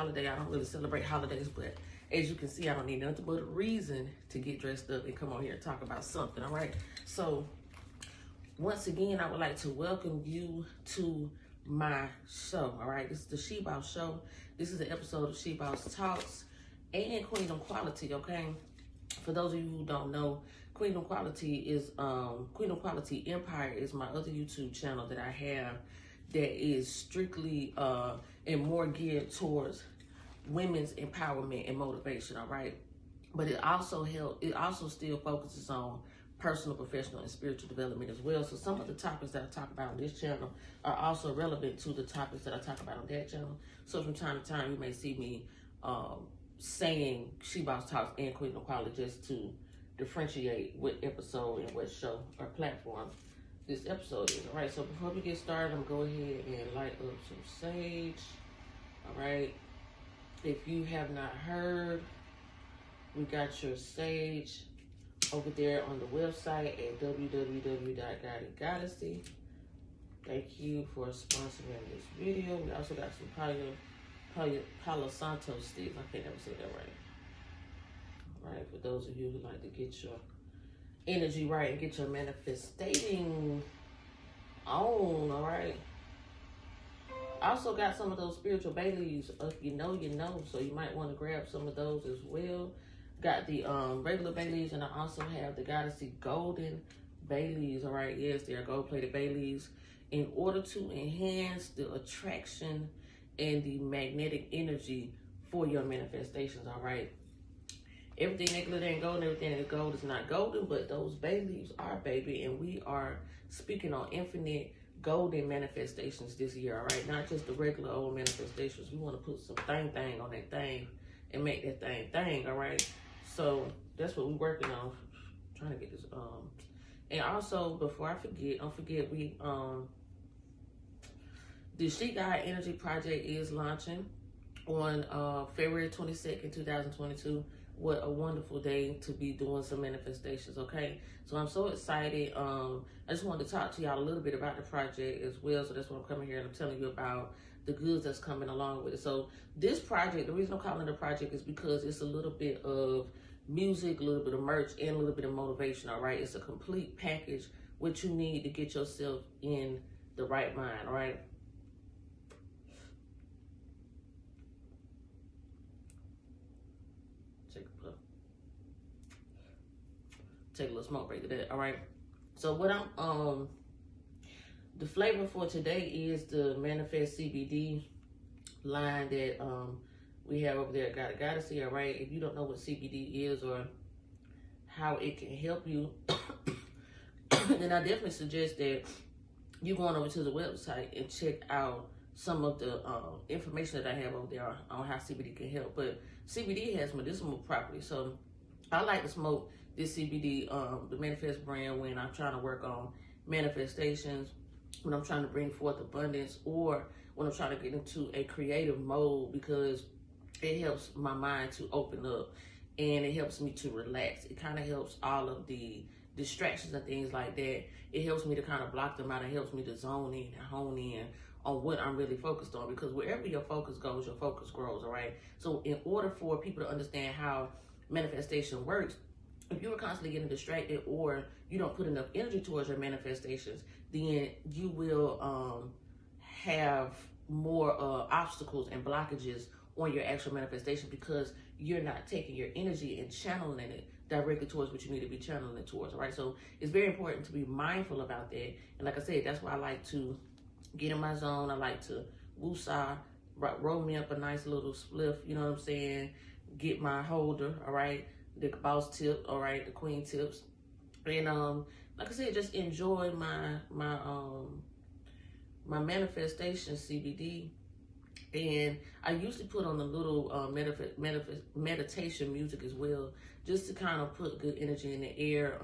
holiday. I don't really celebrate holidays, but as you can see, I don't need nothing but a reason to get dressed up and come on here and talk about something, all right? So, once again, I would like to welcome you to my show, all right? This is the She-Boss Show. This is an episode of She-Boss-Talkz and Queendom Quality, okay? For those of you who don't know, Queendom Quality Empire is my other YouTube channel that I have that is strictly and more geared towards women's empowerment and motivation, all right? But it also still focuses on personal, professional, and spiritual development as well. So some of the topics that I talk about on this channel are also relevant to the topics that I talk about on that channel. So from time to time, you may see me saying She-Boss-Talkz and Queendom Quality just to differentiate what episode and what show or platform this episode is, all right? So before we get started, I'm going to go ahead and light up some sage, all right? If you have not heard, we got your sage over there on the website at www.goddessy. Thank you for sponsoring this video. We also got some Palo Santo sticks. I can't ever say that right. All right, for those of you who like to get your energy right and get your manifestating on, all right? I also got some of those spiritual bay leaves. If you know, you know. So you might want to grab some of those as well. Got the regular bay leaves, and I also have the Goddessy golden bay leaves, all right? Yes, they are gold-plated bay leaves. In order to enhance the attraction and the magnetic energy for your manifestations, all right? Everything that glitter ain't gold, and everything that gold is not golden, but those bay leaves are, baby, and we are speaking on infinite golden manifestations this year, all right? Not just the regular old manifestations. We want to put some thing on that thing and make that thing, all right? So that's what we're working on. I'm trying to get this and also before I forget, don't forget we the SHIIGOD Energy Project is launching on February 22nd, 2022. What a wonderful day to be doing some manifestations, okay? So I'm so excited. I just wanted to talk to y'all a little bit about the project as well. So that's why I'm coming here and I'm telling you about the goods that's coming along with it. So this project, the reason I'm calling it a project is because it's a little bit of music, a little bit of merch, and a little bit of motivation, all right? It's a complete package, what you need to get yourself in the right mind, all right? Take a little smoke break of that, all right? So what the flavor for today is the Manifest CBD line that we have over there at Goddessy, all right? If you don't know what CBD is or how it can help you, then I definitely suggest that you go on over to the website and check out some of the information that I have over there on how CBD can help. But CBD has medicinal properties, so I like to smoke this CBD, the Manifest brand, when I'm trying to work on manifestations, when I'm trying to bring forth abundance, or when I'm trying to get into a creative mode, because it helps my mind to open up and it helps me to relax. It kind of helps all of the distractions and things like that. It helps me to kind of block them out. It helps me to zone in and hone in on what I'm really focused on, because wherever your focus goes, your focus grows, all right? So in order for people to understand how manifestation works, if you are constantly getting distracted or you don't put enough energy towards your manifestations, then you will have more obstacles and blockages on your actual manifestation, because you're not taking your energy and channeling it directly towards what you need to be channeling it towards, all right? So it's very important to be mindful about that. And like I said, that's why I like to get in my zone. I like to woosah, roll me up a nice little spliff, you know what I'm saying? Get my holder, all right? The boss tip, all right, the queen tips, and like I said, just enjoy my manifestation CBD. And I usually put on a little meditation music as well, just to kind of put good energy in the air.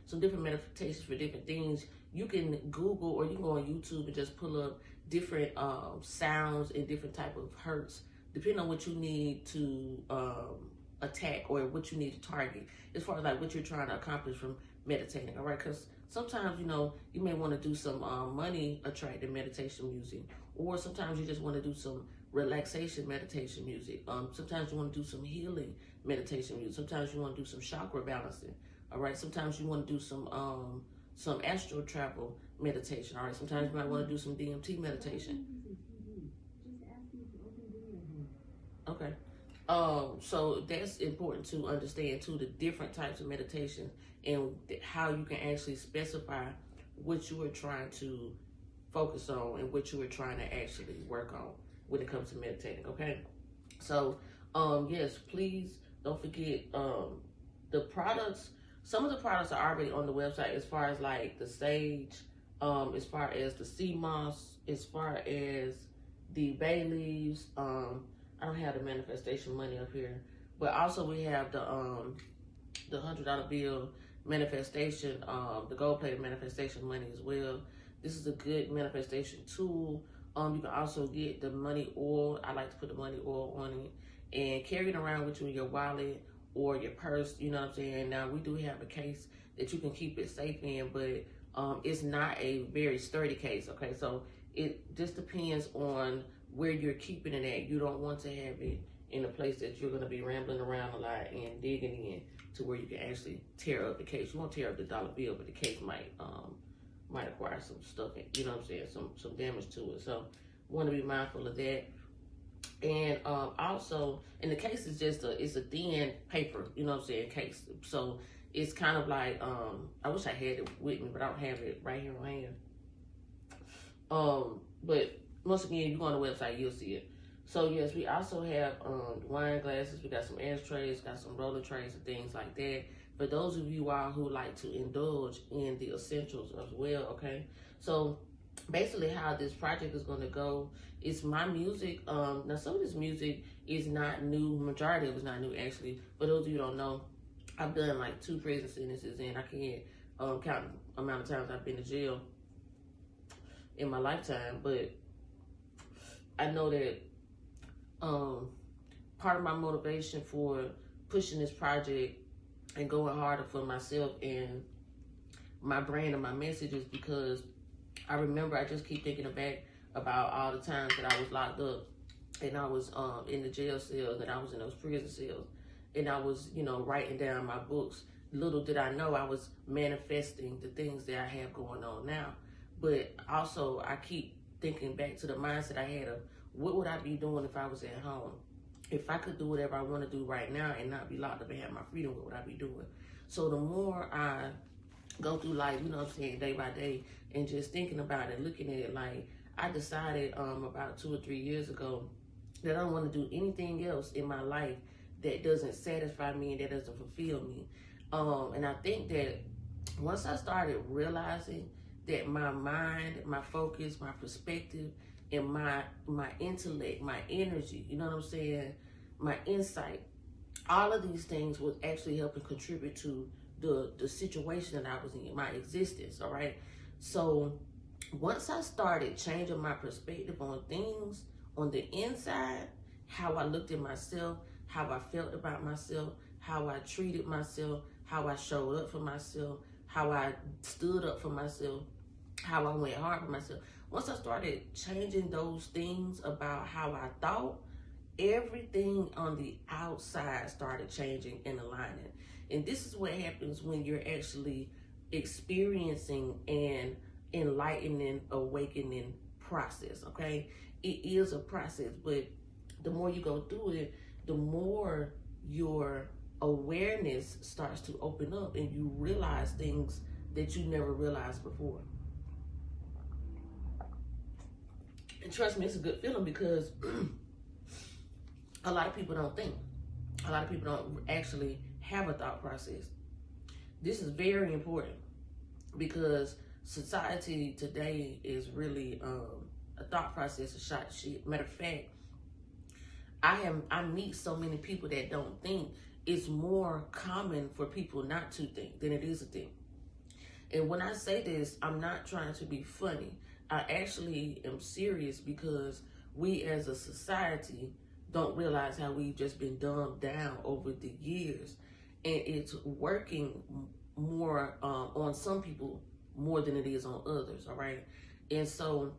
Some different meditations for different things. You can Google or you can go on YouTube and just pull up different sounds and different type of hertz, depending on what you need to attack or what you need to target as far as like what you're trying to accomplish from meditating, all right? Because sometimes, you know, you may want to do some money attracting meditation music, or sometimes you just want to do some relaxation meditation music. Sometimes you want to do some healing meditation music. Sometimes you want to do some chakra balancing. All right. Sometimes you want to do some astral travel meditation. All right. Sometimes you might want to do some DMT meditation. Okay. So that's important to understand too, the different types of meditation and how you can actually specify what you are trying to focus on and what you are trying to actually work on when it comes to meditating. Okay. So, yes, please don't forget, the products, some of the products are already on the website, as far as like the sage, as far as the sea moss, as far as the bay leaves. I don't have the manifestation money up here, but also we have the $100 bill manifestation, the gold plated manifestation money as well. This is a good manifestation tool. You can also get the money oil. I like to put the money oil on it and carry it around with you in your wallet or your purse. You know what I'm saying? Now, we do have a case that you can keep it safe in, but it's not a very sturdy case. Okay, so it just depends on where you're keeping it at. You don't want to have it in a place that you're going to be rambling around a lot and digging in to where you can actually tear up the case. You won't tear up the dollar bill, but the case might acquire some stuff, you know what I'm saying, some damage to it. So want to be mindful of that. And also, and the case is just it's a thin paper, you know what I'm saying, case. So it's kind of like, I wish I had it with me, but I don't have it right here on hand. But once again, you go on the website, you'll see it. So yes, we also have wine glasses. We got some ashtrays, got some roller trays and things like that. For those of you all who like to indulge in the essentials as well, okay? So basically how this project is going to go is my music. Now, some of this music is not new. Majority of it is not new, actually. For those of you who don't know, I've done like 2 prison sentences, and I can't count the amount of times I've been to jail in my lifetime. But I know that part of my motivation for pushing this project and going harder for myself and my brand and my message is because I remember, I just keep thinking back about all the times that I was locked up and I was in the jail cells and I was in those prison cells and I was, writing down my books. Little did I know I was manifesting the things that I have going on now. But also I keep thinking back to the mindset I had of what would I be doing if I was at home? If I could do whatever I want to do right now and not be locked up and have my freedom, what would I be doing? So the more I go through life, you know what I'm saying, day by day, and just thinking about it, looking at it, like I decided about 2 or 3 years ago that I don't want to do anything else in my life that doesn't satisfy me and that doesn't fulfill me. And I think that once I started realizing that my mind, my focus, my perspective, and my intellect, my energy, you know what I'm saying, my insight, all of these things was actually helping contribute to the situation that I was in, my existence, all right? So once I started changing my perspective on things on the inside, how I looked at myself, how I felt about myself, how I treated myself, how I showed up for myself, how I stood up for myself, how I went hard for myself. Once I started changing those things about how I thought, everything on the outside started changing and aligning. And this is what happens when you're actually experiencing an enlightening, awakening process, okay? It is a process, but the more you go through it, the more your awareness starts to open up and you realize things that you never realized before. And trust me, it's a good feeling because a lot of people don't think. A lot of people don't actually have a thought process. This is very important because society today is really a thought process of shot shit. Matter of fact, I meet so many people that don't think. It's more common for people not to think than it is to think. And when I say this, I'm not trying to be funny. I actually am serious because we as a society don't realize how we've just been dumbed down over the years. And it's working more on some people more than it is on others, all right? And so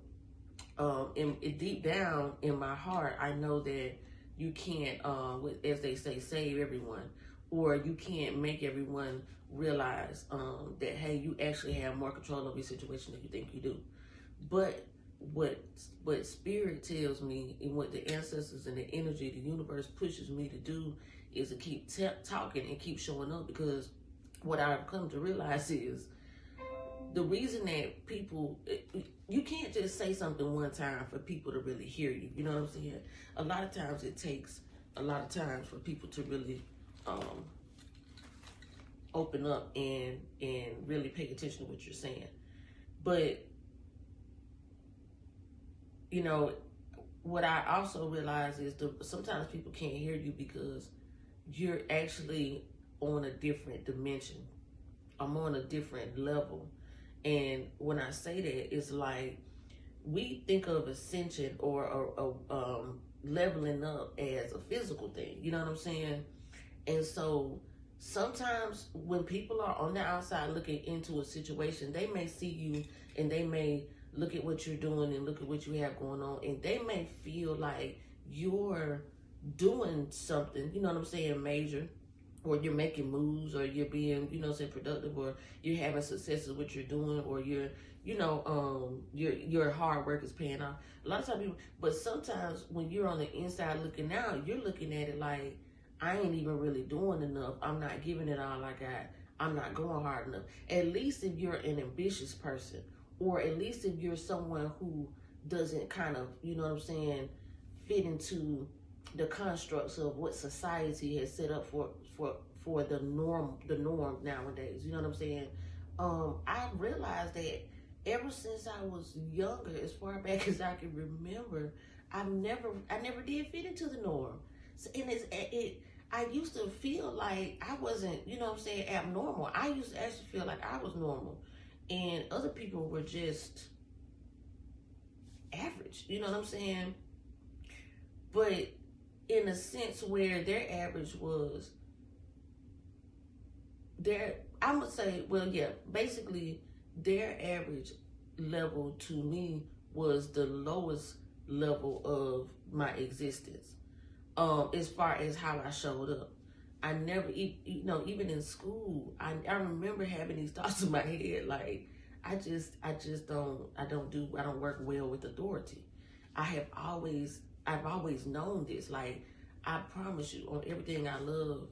deep down in my heart, I know that you can't, as they say, save everyone, or you can't make everyone realize that, hey, you actually have more control over your situation than you think you do. But what spirit tells me, and what the ancestors and the energy, the universe pushes me to do, is to keep talking and keep showing up, because what I've come to realize is the reason that people, you can't just say something one time for people to really hear you. You know what I'm saying? A lot of times it takes a lot of times for people to really open up and really pay attention to what you're saying. But, you know, what I also realize is sometimes people can't hear you because you're actually on a different dimension. I'm on a different level. And when I say that, it's like we think of ascension or leveling up as a physical thing. You know what I'm saying? And so sometimes when people are on the outside looking into a situation, they may see you and they may look at what you're doing and look at what you have going on, and they may feel like you're doing something, you know what I'm saying, major, or you're making moves, or you're being, you know, say productive, or you're having success with what you're doing, or you're, you know, your hard work is paying off. A lot of times people, but sometimes when you're on the inside looking out, you're looking at it like, I ain't even really doing enough. I'm not giving it all I got. I'm not going hard enough. At least if you're an ambitious person, or at least if you're someone who doesn't kind of, you know what I'm saying, fit into the constructs of what society has set up for the norm nowadays. You know what I'm saying? I realized that ever since I was younger, as far back as I can remember, I never did fit into the norm. So, and I used to feel like I wasn't, you know what I'm saying, abnormal. I used to actually feel like I was normal, and other people were just average. You know what I'm saying? But in a sense where their average was I would say, well, yeah, basically their average level to me was the lowest level of my existence. As far as how I showed up, I never, you know, even in school, I remember having these thoughts in my head, like, I don't work well with authority. I've always known this. Like, I promise you, on everything I love,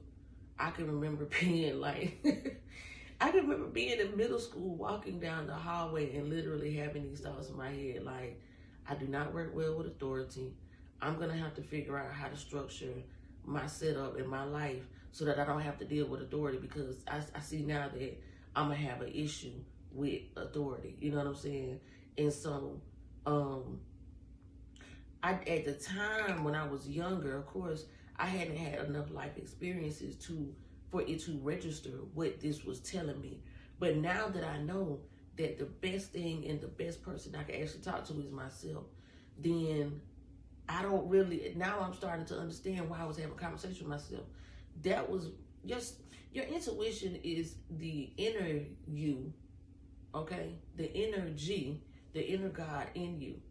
I can remember being like, I can remember being in middle school, walking down the hallway and literally having these thoughts in my head, like, I do not work well with authority. I'm gonna have to figure out how to structure my setup in my life so that I don't have to deal with authority, because I see now that I'm gonna have an issue with authority. You know what I'm saying? And so, at the time when I was younger, of course, I hadn't had enough life experiences for it to register what this was telling me. But now that I know that the best thing and the best person I can actually talk to is myself, then I don't really, now I'm starting to understand why I was having a conversation with myself. That was just, your intuition is the inner you, okay? The energy, the inner God in you.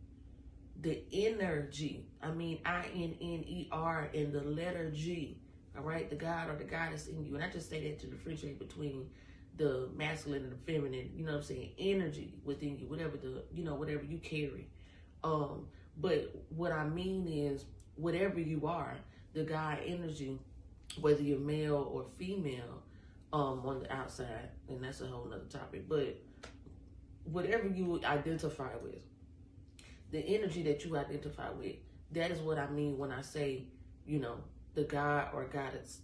The energy, I mean, I-N-N-E-R and the letter G, all right? The God or the goddess in you. And I just say that to differentiate between the masculine and the feminine, you know what I'm saying? Energy within you, whatever you carry. But what I mean is, whatever you are, the God energy, whether you're male or female, on the outside, and that's a whole nother topic, but whatever you identify with, the energy that you identify with, that is what I mean when I say, you know, the God or goddess.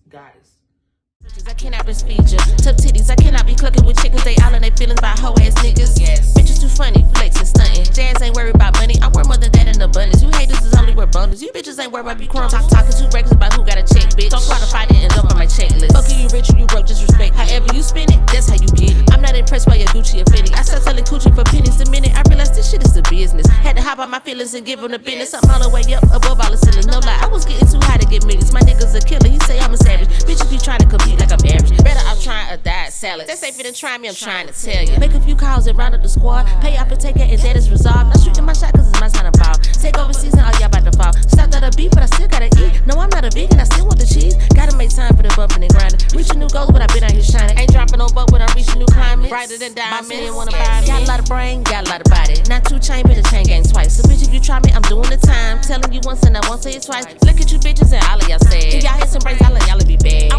I cannot breastfeed you. Tough titties, I cannot be clucking with chickens. They all in their feelings by hoe ass niggas. Yes. Bitches too funny, flexing, stunting. Jazz ain't worried about money. I work more than that in abundance. You haters is only worth bundles. You bitches ain't worried about be crumbs. Talking too reckless about who got a check, bitch. Don't try to fight it and dump on my checklist. Fuck you rich or you broke, disrespect. However you spin it, that's how you get it. I'm not impressed by your Gucci or Fendi. I start selling coochie for pennies the minute I realized this shit is a business. Had to hop out my feelings and give them the business. I'm all the way up above all the ceilings. No lie, I was getting too high to get millions. My niggas a killer, he say I'm a savage. Bitches be trying to compete like I'm average. Better I'm trying a diet salad. They say if it try me, I'm trying to tell you. Make a few calls and round up the squad. Pay off and take it, and that is resolved. Not shooting my shot cause it's my time to ball. Take over season, all y'all about to fall. Stopped at a beat, but I still gotta eat. No, I'm not a vegan, I still want the cheese. Gotta make time for the bumping and grinding. Reaching new goals, but I've been out here shining. Ain't dropping no butt, but I'm reaching new climates. Brighter than diamonds. Boss wanna buy me. Got a lot of brain, got a lot of body. Not two chain, but the chain gang twice. So bitch, if you try me, I'm doing the time. Telling you once and I won't say it twice. Look at you bitches and all of y'all said. If y'all hit some breaks, I'll let y'all be bad.